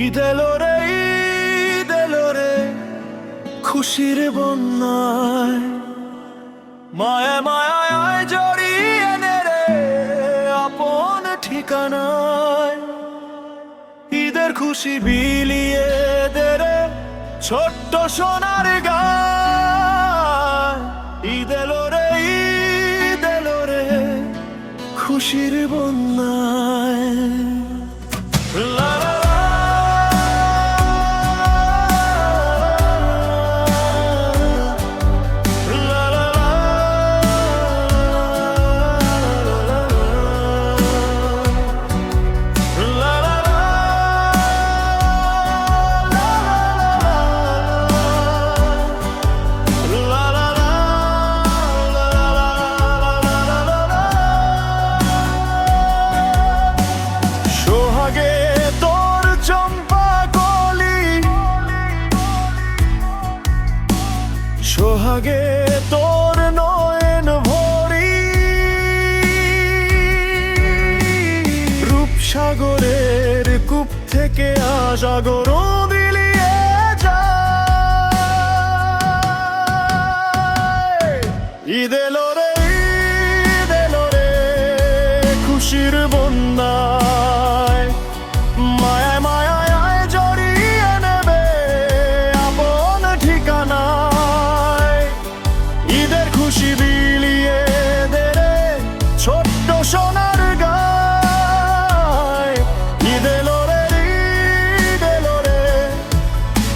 ঈদ এলো রে, ঈদ এলো রে, খুশির বন্যায় মায়া মায়ায় জড়িয়ে নে রে আপন ঠিকানায়। ঈদের খুশি বিলিয়ে দে রে ছোট্ট সোনার গায়। ঈদ এলো রে, ঈদ এলো রে, খুশির বন্যায়। লা লা সোহাগে তোর নয়ন ভরি, রূপসাগরের কূপ থেকে সাগর বিলিয়ে যায়। ঈদ এলো রে, ঈদ এলো রে, খুশির বন্যায় মায়া মায়ায় জড়িয়ে নেবে আপন ঠিকানা। খুশি বিলিয়ে দে রে ছোট্ট সোনার গায়। ঈদ এলো রে, ঈদ এলো রে,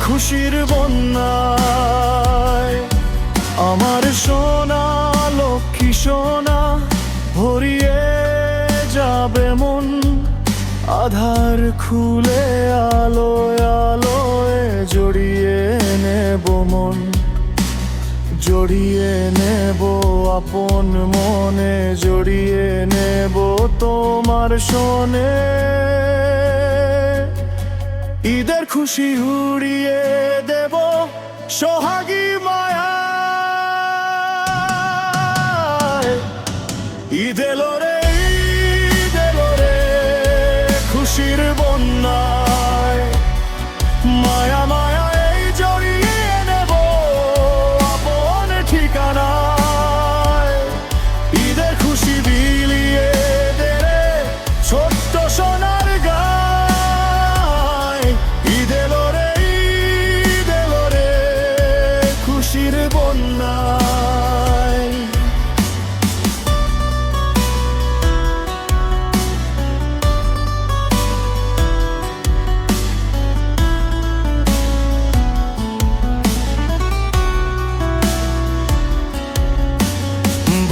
খুশির বন্যায়। আমার সোনা লক্ষ্মী সোনা ভরিয়ে যাবে মন, আধার খুলে আলোয় আলোয় জড়িয়ে নেব মন, জড়িয়ে নেব আপন মনে, জড়িয়ে নেব তোমার শোনে। ঈদের খুশি উড়িয়ে দেব সোহাগী মায়া। ঈদ এলো রে, ঈদ এলো রে, খুশির বন্যায় মায়া মায়া জড়িয়ে নেব আপন ঠিকানায়। ঈদের খুশি বিলিয়ে দে রে ছোট্ট সোনার গায়। ঈদ এলো রে, ঈদ এলো রে, খুশির বন্যায়।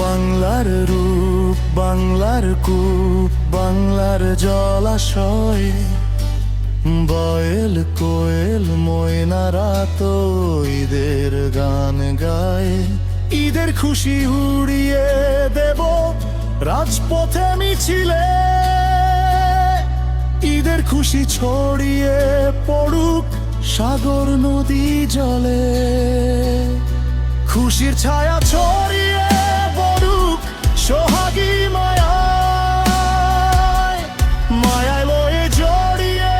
বাংলার রূপ, বাংলার কূপ, বাংলার জলাশয়, বয়েল কোয়েল ময়নারা তো ঈদের গান গায়। ঈদের খুশি উড়িয়ে দেব রাজপথে মিছিলে, ঈদের খুশি ছড়িয়ে পড়ুক সাগর নদী জলে। খুশির ছায়া ছড়িয়ে পড়ুক সোহাগী মায়ায়, মায়ায় লয়ে জড়িয়ে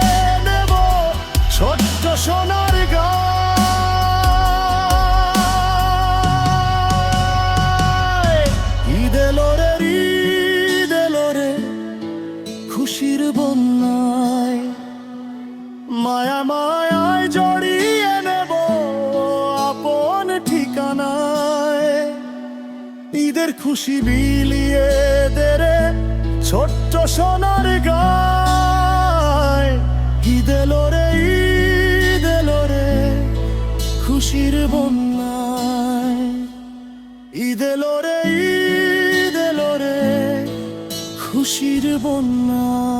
নেব ছোট্ট সোনার গায়। ঈদ এলো রে, ঈদ এলো রে, খুশির বন্যায় মায়া মায়ায় জড়িয়ে নেব আপন ঠিকানায়। ঈদের খুশি বিলিয়ে দে রে ছোট্ট সোনার গায়। ঈদ এলো রে, ঈদ এলো রে, খুশির বন্যায়। ঈদ এলো রে, ঈদ এলো রে, খুশির বন্যায়।